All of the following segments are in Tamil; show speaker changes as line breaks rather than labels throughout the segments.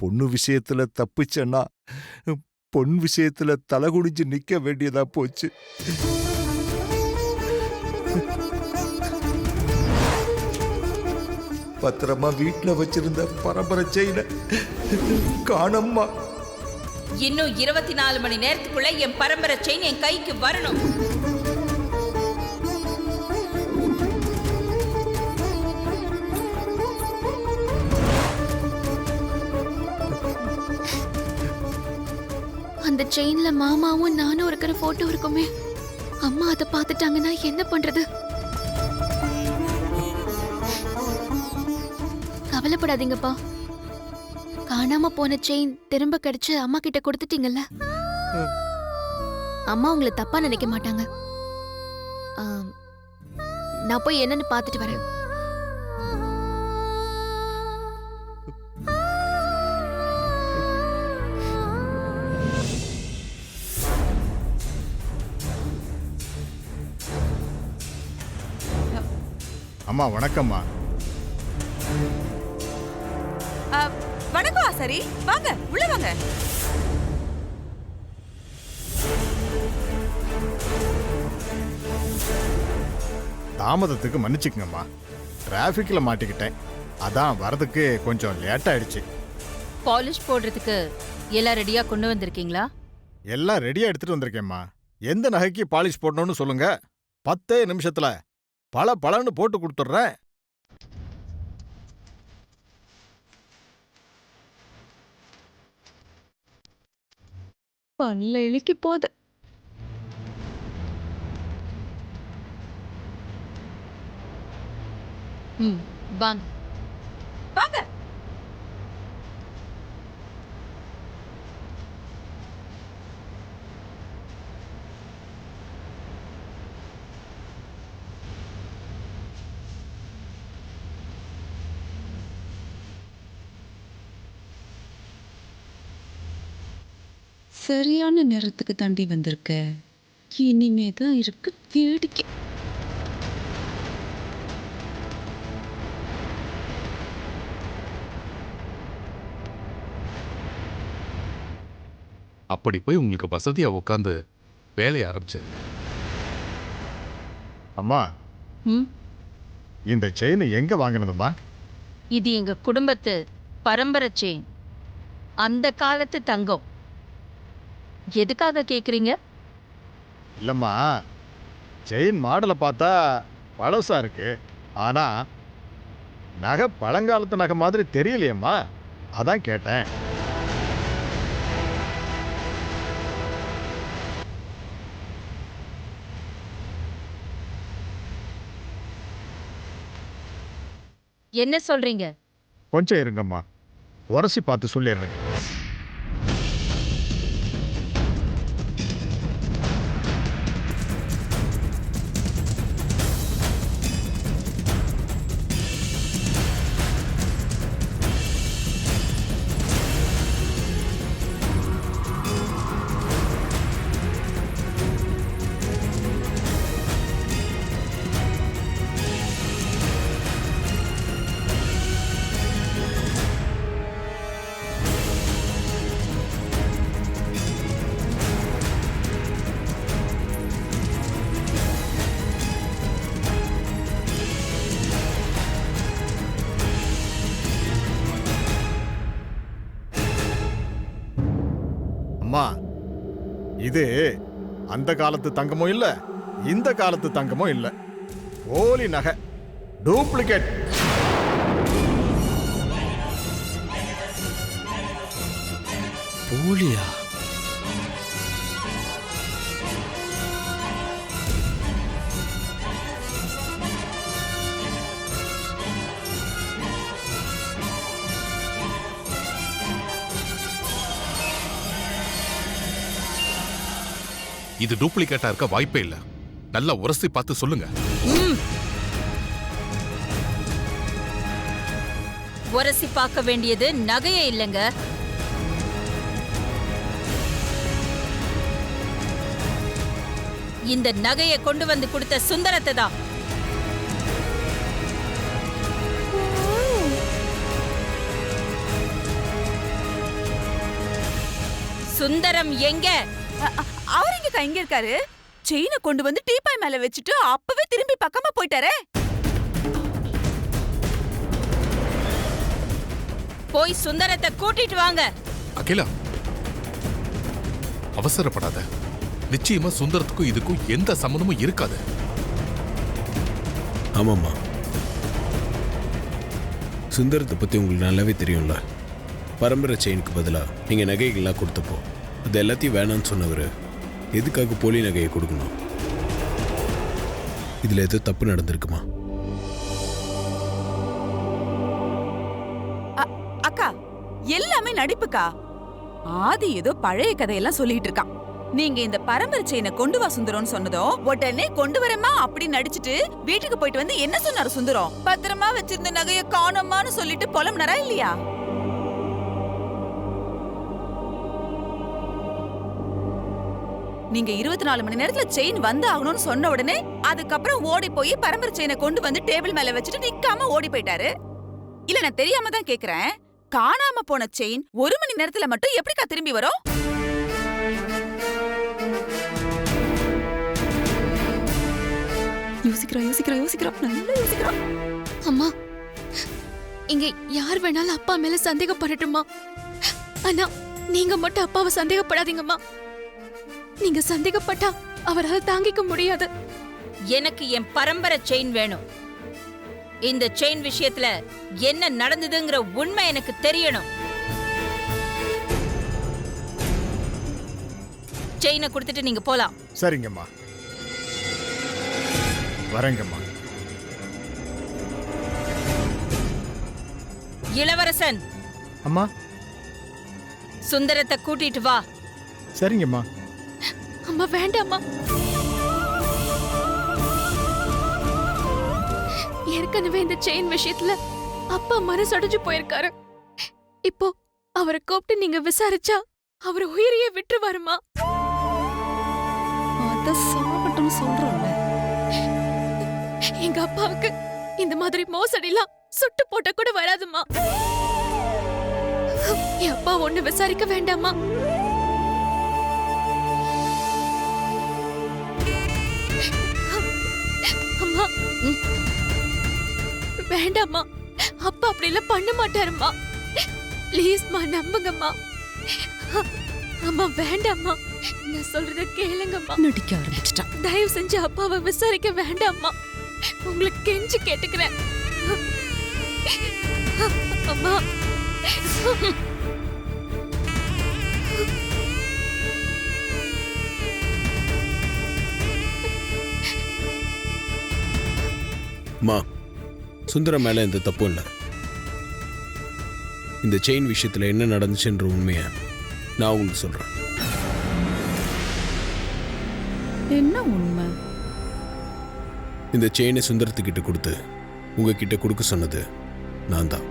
பொண்ணு விஷயத்துல தப்பிச்சேன்னா பொன் விஷயத்துல தலை குனிஞ்சு நிக்க வேண்டியதா போச்சு. பத்திரமா வீட்டுல வச்சிருந்த பரம்பரை செயினை காணம்மா.
இன்னும் 24 மணி நேரத்துக்குள்ள என் பரம்பரை செயின் என் கைக்கு வரணும்.
அந்த செயின்ல மாமாவும் நானும் இருக்கிற போட்டோ இருக்குமே. அம்மா அதை பார்த்துட்டாங்கன்னா என்ன பண்றது? கவலைப்படாதீங்கப்பா. காணாம போன செயின் திரும்ப கிடைச்சு அம்மா கிட்ட கொடுத்துட்டீங்கல்ல. அம்மா உங்களை தப்பா நினைக்க மாட்டாங்க. நான் போய் என்னன்னு பார்த்துட்டு வரேன்.
அம்மா வணக்கம்மா.
வணக்கம் ஆசாரி, வாங்க உள்ள வாங்க.
தாமதத்துக்கு மன்னிச்சுக்கங்கம்மா. டிராஃபிக்ல மாட்டிக்கிட்டேன். அதான் வரதுக்கு கொஞ்சம் லேட் ஆயிடுச்சு.
பாலிஷ் போடுறதுக்கு எல்லாம் ரெடியா கொண்டு வந்திருக்கீங்களா?
எல்லாம் ரெடியா எடுத்துட்டு வந்திருக்கேம்மா. எந்த நகைக்கு பாலிஷ் போடணும்னு சொல்லுங்க. 10 நிமிஷத்துல பளன்னு போட்டு கொடுத்துட்றேன்.
பல்ல இழுக்கி போது.
வாங்க வாங்க.
சரியான நேரத்துக்கு தாண்டி வந்திருக்க. இனிமே தான் இருக்கு வேடிக்கை.
அப்படி போய் உங்களுக்கு வசதியா உட்காந்து வேலையை ஆரம்பிச்சு.
அம்மா, இந்த செயின் எங்க வாங்கினதும்மா?
இது எங்க குடும்பத்து பரம்பரை செயின். அந்த காலத்து தங்கம். எதுக்காக கேக்குறீங்க?
இல்லம்மா, செயின் மாடலை பார்த்தா பழசா இருக்கு. ஆனா நகை பழங்காலத்து நகை மாதிரி தெரியலையம்மா, அதான் கேட்டேன்.
என்ன சொல்றீங்க?
கொஞ்சம் இருங்கம்மா, உரசி பார்த்து சொல்லிடுறேன். அம்மா, இது அந்த காலத்து தங்கமும் இல்ல, இந்த காலத்து தங்கமும் இல்ல. போலி நகை, டூப்ளிகேட்.
போலியா?
இது டூப்ளிகேட்டா இருக்க வாய்ப்பே இல்ல. நல்லா உரசி பார்த்து சொல்லுங்க.
உரசி பார்க்க வேண்டியது நகையே இல்லைங்க, இந்த நகையை கொண்டு வந்து கொடுத்த சுந்தரத்தை தான். சுந்தரம் எங்க?
அவர் எங்க இருக்காரு? செயினை கொண்டு வந்து டீப்பாய் மேல வச்சுட்டு அப்பவே திரும்பி பக்கமா போயிட்டாரே.
போய் சுந்தரத்தை கூட்டிட்டு வாங்க.
அகிலா, அவசரப்படாத. நிச்சயமா சுந்தரத்துக்கும் இதுக்கும் எந்த சம்மந்தமும் இருக்காது.
ஆமாம்மா, சுந்தரத்தை பற்றி உங்களுக்கு நல்லாவே தெரியும்ல. பரம்பரை செயினுக்கு பதிலாக நீங்கள் நகைகள்லாம் கொடுத்தப்போ அது எல்லாத்தையும் வேணான்னு சொன்னவர் எதுக்காக போலி நகையை கொடுக்கணும்? இதில் எது தப்பு நடந்திருக்குமா?
அக்கா, எல்லாமே நடிப்புக்கா. ஆதி ஏதோ பழைய கதையெல்லாம் சொல்லிட்டு இருக்கான். நீங்க இந்த பரம்பரை செயினை கொண்டு வா சுந்தரம்னு சொன்னதும் உடனே கொண்டு வரமா அப்படி நடிச்சிட்டு வீட்டுக்கு போயிட்டு வந்து என்ன சொன்னாரு சுந்தரம்? பத்திரமா வச்சிருந்த நகைய காணோமான்னு சொல்லிட்டு புலம்புனரா இல்லையா? நீங்க 24 மணி நேரத்துல செயின் வந்து ஆகணும்னு சொன்ன உடனே அதுக்கப்புறம் ஓடி போய் பரம்பரை செயினை கொண்டு வந்து டேபிள் மேல வச்சுட்டு நிக்காம ஓடி போயிட்டாரு. இல்ல, நான் தெரியாம தான் கேக்குறேன். காணாம போன செயின் 1 மணி நேரத்துல மட்டும் எப்படிக்கா திரும்பி வரும்? யோசிக்கிறா, நல்லா யோசிக்கிறா.
அம்மா, இங்க யார் வேணாலும் அப்பா மேல சந்தேகப்படட்டுமா? ஆனா நீங்க மட்டும் அப்பாவை சந்தேகப்படாதீங்கம்மா. நீங்க சந்தேகப்பட்டா அவரால் தாங்கிக்க முடியாது.
எனக்கு என் பரம்பரை செயின் வேணும். இந்த செயின் விஷயத்துல என்ன நடந்ததுங்கிற உண்மை எனக்கு தெரியணும். செயினை கொடுத்துட்டு நீங்க போலாம்.
சரிங்கம்மா, வரேங்கம்மா.
இளவரசன்,
அம்மா.
சுந்தரத்தை கூட்டிட்டு வா.
சரிங்கம்மா.
அம்மா வேண்டாம்மா. ஏற்கனவே இந்த செயின் விஷயத்துல அப்பா மனசடைஞ்சு போயிருக்காரு. இப்போ அவரை கூப்பிட்டு நீங்க விசாரிச்சா அவர் உயிரையே விட்டுருவாருமா.
அத சாப்பிட்டோம்னு சொல்றோம்ல.
எங்க அப்பாவுக்கு இந்த மாதிரி மோசடிலாம் சுட்டு போட்ட கூட வராதுமா. என் அப்பா ஒண்ணு விசாரிக்க வேண்டாமா? அம்மா, வேண்டாம்மா. அப்பா அப்படி எல்லாம் பண்ண மாட்டாருமா. ப்ளீஸ்மா, நம்புங்கம்மா. அம்மா வேண்டாம்மா, நான் சொல்றத கேளுங்கம்மா.
நடிக்க ஆரம்பிச்சிட்டான்.
தயவு செஞ்சு அப்பாவை விசாரிக்க வேண்டாம்மா. உங்களுக்கு கெஞ்சி கேட்டுக்கிறேன். அம்மா.
அம்மா, சுந்தரம் மேலே எந்த தப்பும் இல்லை. இந்த செயின் விஷயத்தில் என்ன நடந்துச்சுன்ற உண்மையை நான் உங்களுக்கு சொல்கிறேன்.
என்ன உண்மை?
இந்த செயினை சுந்தரத்துக்கிட்ட கொடுத்து உங்ககிட்ட கொடுக்க சொன்னது நான் தான்.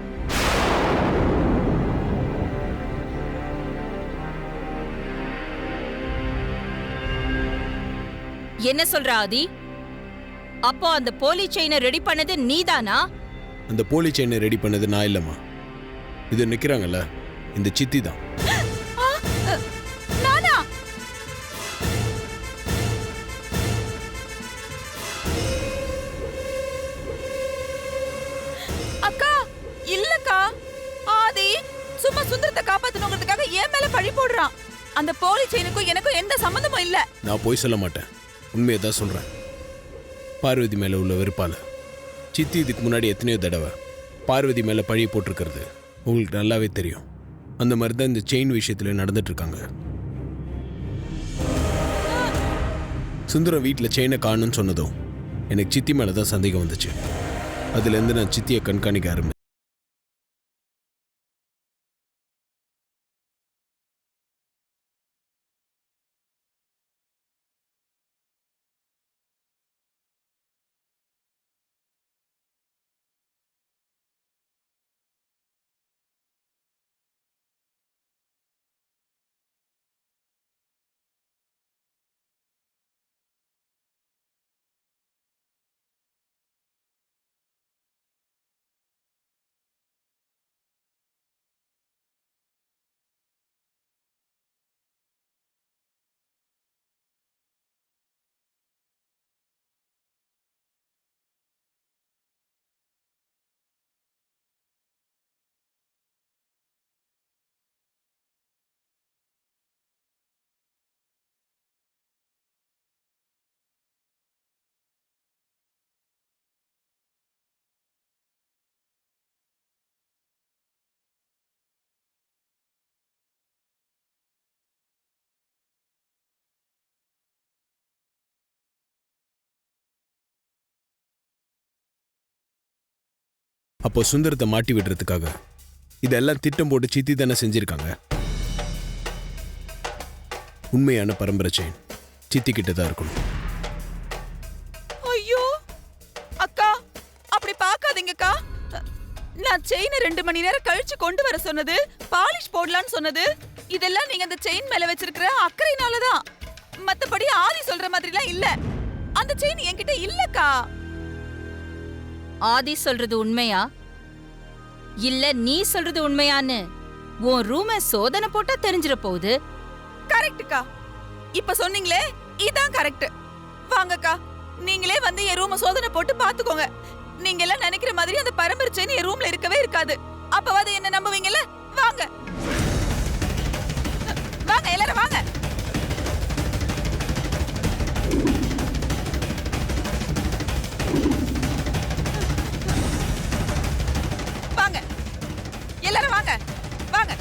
என்ன சொல்ற ஆதி? அப்போ அந்த போலி செயினை ரெடி பண்ணது நீதானா?
அந்த போலி செயினை ரெடி பண்ணது நான் இல்லைம்மா. இது நிற்கிறாங்கல்ல, இந்த சித்தி தான்.
நானா? அக்கா, இல்லக்கா. ஆதி சும்மா சுந்தரத்தை காப்பாத்தணுங்கிறதுக்காக என் மேல பழி போடுறான். அந்த போலி செயினுக்கும் எனக்கும் எந்த சம்பந்தமும் இல்ல.
நான் போய் சொல்ல மாட்டேன், உண்மையை தான் சொல்கிறேன். பார்வதி மேலே உள்ள வெறுப்பால் சித்தி இதுக்கு முன்னாடி எத்தனையோ தடவை பார்வதி மேலே பழி போட்டிருக்கிறது உங்களுக்கு நல்லாவே தெரியும். அந்த மாதிரி தான் இந்த செயின் விஷயத்தில் நடந்துட்டுருக்காங்க. சுந்தரம் வீட்டில் செயினை காணுன்னு சொன்னதும் எனக்கு சித்தி மேலே தான் சந்தேகம் வந்துச்சு. அதுலேருந்து நான் சித்தியை கண்காணிக்க ஆரம்பிச்சேன். அப்போ சுந்தரத்தை மாட்டி விடுறதுக்காக இதெல்லாம் திட்டம் போட்டு சித்தி தானே செஞ்சிருக்காங்க. உண்மையான பரம்பரை செயின் சித்தி கிட்ட தான் இருக்கணும்.
ஐயோ அக்கா, அப்படி பார்க்காதீங்கக்கா. நான் செயினை 2 மணி நேரம் கழிச்சு கொண்டு வர சொன்னது, பாலிஷ் போடலான்னு சொன்னது, இதெல்லாம் நீங்க அந்த செயின் மேல வச்சிருக்கிற அக்கறையினாலதான். மத்தபடி ஆதி சொல்ற மாதிரிலாம் இல்ல. அந்த செயின் என்கிட்ட இல்லக்கா.
ஆதி சொல்றது உண்மையா இல்ல நீ சொல்றது உண்மையான்னு உன் ரூம சோதனை போட்டா தெரிஞ்சிட போகுது.
கரெக்ட்டுக்கா. இப்ப சொன்னீங்களே, இதான் கரெக்ட். வாங்கக்கா, நீங்களே வந்து என் ரூம சோதனை போட்டு பாத்துக்கோங்க. நீங்க எல்லாம் நினைக்கிற மாதிரி அந்த பரம்பரை செயின் என் ரூம்ல இருக்கவே இருக்காது. அப்பவாது என்ன நம்புவீங்கல்ல? வாங்க வாங்க, எல்லாரும் வாங்க. வாங்க எல்லாரும் வாங்க வாங்க.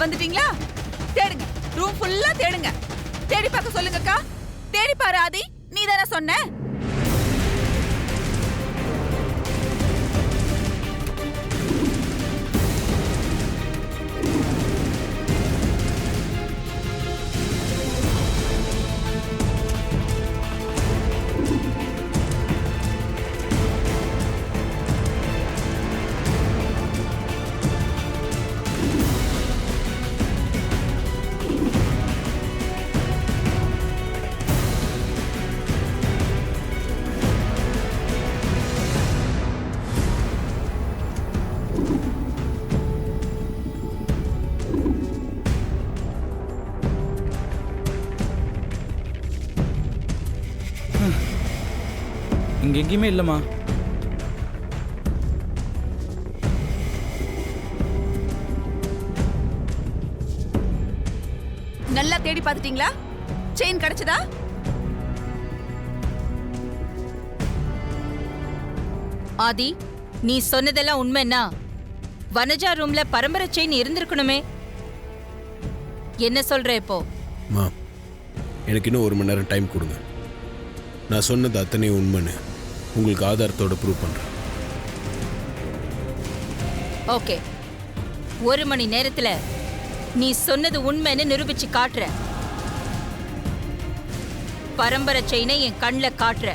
வந்துட்டீங்களா? தேடுங்க, ரூம் ஃபுல்லா தேடுங்க. தேடி பார்க்க சொல்லுங்கக்கா. தேடி பாரு ஆதி, நீ தானே சொன்ன.
இங்க எங்கேயுமே இல்லைம்மா.
நல்லா தேடி பார்த்துட்டீங்களா? செயின் கிடைச்சதா?
ஆதி, நீ சொன்னதெல்லாம் உண்மைன்னா வனஜா ரூம்ல பரம்பரை செயின் இருந்திருக்கணுமே. என்ன சொல்ற இப்போ?
மா, எனக்கு இன்னும் 1 மணி நேரம் டைம் கொடுங்க. நான் சொன்னது அத்தனையும் உண்மைன்னு உங்களுக்கு ஆதாரத்தோட ப்ரூவ் பண்றேன்.
ஓகே, 1 மணி நேரத்துல நீ சொன்னது உண்மைன்னு நிரூபிச்சு காட்டுற. பரம்பரை செயினை என் கண்ல காட்டுற.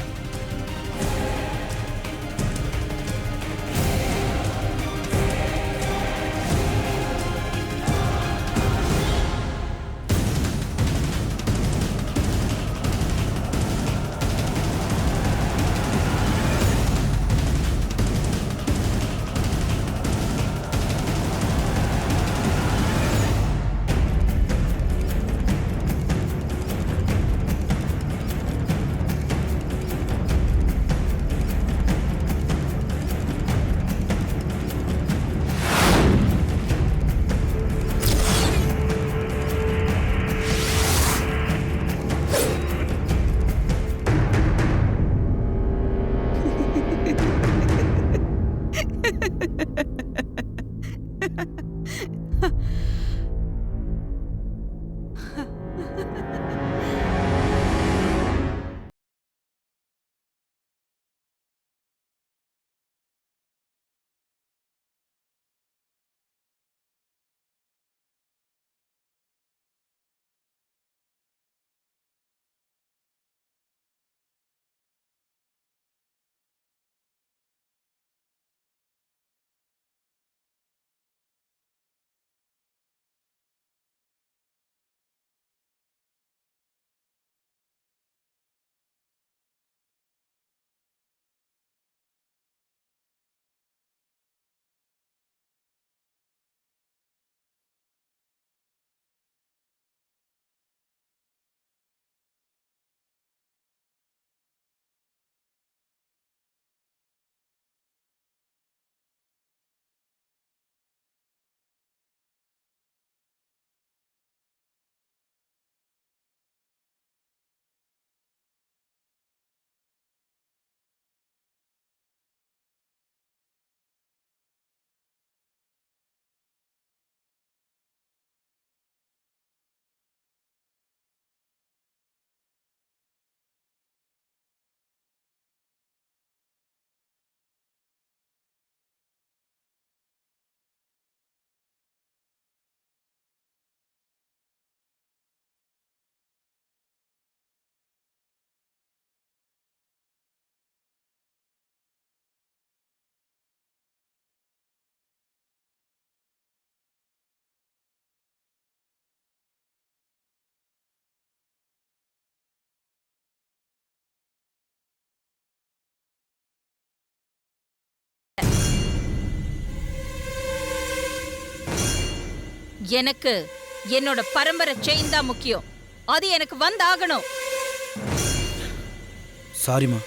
எனக்கு என்னோட பரம்பரை செயின் தான் முக்கியம். அது எனக்கு வந்தாகணும்.
சாரிம்மா.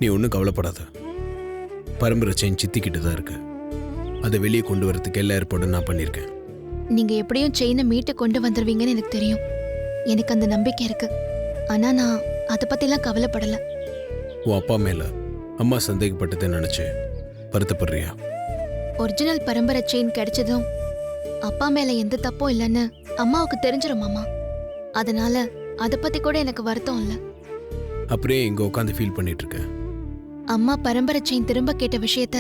நீ ஒன்றும் கவலைப்படாத. பரம்பரை செயின் சித்திக்கிட்டு தான் இருக்கு. அதை வெளியே கொண்டு வரதுக்கு எல்லா ஏற்பாடும் நான் பண்ணியிருக்கேன்.
நீங்க எப்படியும் செயினை மீட்டு கொண்டு வந்துருவீங்கன்னு எனக்கு தெரியும். எனக்கு அந்த நம்பிக்கை இருக்கு. ஆனா நான் அதை பத்திலாம் கவலைப்படல.
உன் அப்பா மேல அம்மா சந்தேகப்பட்டதை நினைச்சு வருத்தப்படுறியா?
ஒரிஜினல் பரம்பரை செயின் கிடைச்சதும் அப்பா மேல எந்த தப்பும் இல்லைன்னு அம்மாவுக்கு தெரிஞ்சிரும் மாமா. அதனால அதை பத்தி கூட எனக்கு வருத்தம் இல்லை.
அப்படியே இங்க உட்காந்து ஃபீல் பண்ணிட்டு இருக்க.
அம்மா பரம்பரை செயின் திரும்ப கேட்ட விஷயத்த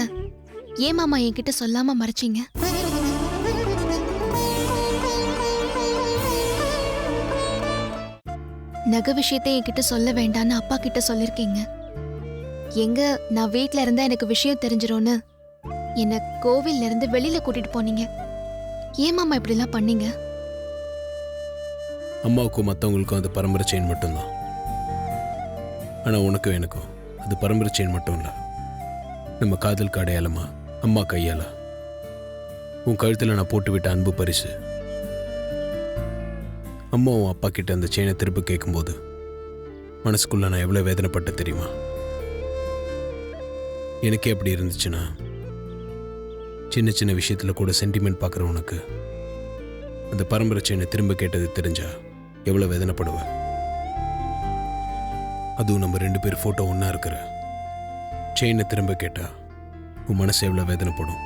ஏன் மாமா என்கிட்ட சொல்லாம மறைச்சீங்க? நகை விஷயத்தை என்கிட்ட சொல்ல வேண்டான்னு அப்பா கிட்ட சொல்லிருக்கீங்க. எங்க நான் வீட்ல இருந்தா எனக்கு விஷயம் தெரிஞ்சிரும்னு என்ன கோவில்ல இருந்து வெளியில கூட்டிட்டு போனீங்க. ஏன் மாமா இப்படிலாம் பண்ணீங்க?
அம்மாவுக்கும் மற்றவங்களுக்கும் அது பரம்பரை செயின் மட்டும்தான். ஆனால் உனக்கும் எனக்கும் அது பரம்பரை செயின் மட்டும் இல்லை. நம்ம காதலுக்கு அடையாளமா அம்மா கையால உன் கழுத்தில் நான் போட்டுவிட்ட அன்பு பரிசு. அம்மா உன் அப்பா கிட்ட அந்த செயினை திருப்பி கேட்கும்போது மனசுக்குள்ள நான் எவ்வளோ வேதனைப்பட்ட தெரியுமா? எனக்கே அப்படி இருந்துச்சுன்னா சின்ன சின்ன விஷயத்தில் கூட சென்டிமெண்ட் பார்க்குற உனக்கு அந்த பரம்பரை செயினை திரும்ப கேட்டது தெரிஞ்சா எவ்வளோ வேதனைப்படுவேன். அதுவும் நம்ம 2 பேர் ஃபோட்டோ ஒன்றா இருக்கிற செயினை திரும்ப கேட்டா உன் மனசு எவ்வளோ வேதனைப்படும்.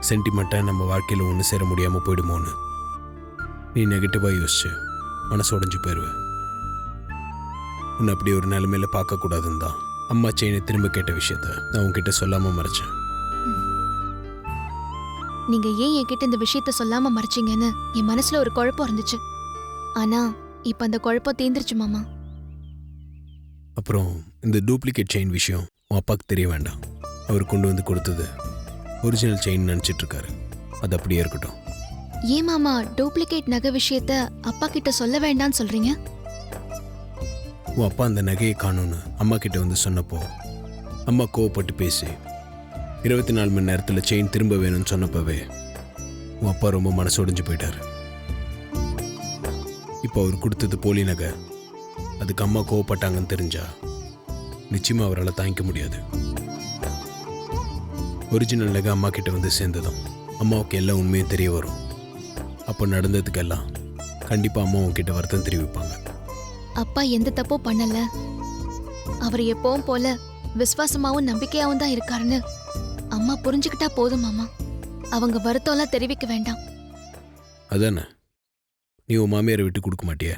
சென்டிமெண்ட்டாக நம்ம வாழ்க்கையில் ஒன்று சேர முடியாமல் போயிடுமோன்னு நீ நெகட்டிவாக யோசிச்சு மனசு உடைஞ்சு போயிடுவேன். உன்னை அப்படி ஒரு நிலைமையில பார்க்கக்கூடாதுன்னு தான் அம்மா செயினை திரும்ப கேட்ட விஷயத்த நான் உன்கிட்ட சொல்லாமல் மறைச்சேன்.
நீங்க ஏன் என்கிட்ட இந்த விஷயத்த சொல்லாம மறைச்சீங்கன்னு என் மனசுல ஒரு குழப்பம் இருந்துச்சு. ஆனா இப்ப அந்த குழப்பம் தீந்துருச்சு மாமா.
அப்புறம் இந்த டூப்ளிகேட் செயின் விஷயம் உன் அப்பாவுக்கு தெரிய வேண்டாம். அவர் கொண்டு வந்து கொடுத்தது ஒரிஜினல் செயின் நினச்சிட்டு இருக்காரு. அது அப்படியே இருக்கட்டும்.
ஏன் மாமா டூப்ளிகேட் நகை விஷயத்த அப்பா கிட்ட சொல்ல வேண்டாம்னு சொல்றீங்க?
உன் அப்பா அந்த நகையை காணும்னு அம்மா கிட்ட வந்து சொன்னப்போ அம்மா கோவப்பட்டு பேசி 24 மணி நேரத்தில் செயின் திரும்ப வேணும்னு சொன்னப்பவே உன் அப்பா ரொம்ப மனசு உடைஞ்சு போயிட்டாரு. இப்போ அவர் கொடுத்தது போலி நகை. அதுக்கு அம்மா கோவப்பட்டாங்கன்னு தெரிஞ்சா நிச்சயமா அவரால் தாங்கிக்க முடியாது. ஒரிஜினல் நகை அம்மா கிட்ட வந்து சேர்ந்ததும் அம்மாவுக்கு எல்லா உண்மையும் தெரிய வரும். அப்போ நடந்ததுக்கெல்லாம் கண்டிப்பா அம்மா உன்கிட்ட வருத்தம் தெரிவிப்பாங்க.
அப்பா எந்த தப்பும் பண்ணல. அவர் எப்பவும் போல விசுவாசமாவும் நம்பிக்கையாவும் தான் இருக்காருன்னு அம்மா புரிஞ்சுக்கிட்டா போதும் மாமா. அவங்க வருத்தம்லாம் தெரிவிக்க வேண்டாம்.
அதானே நீ உன் மாமியாரை விட்டு கொடுக்க மாட்டியா?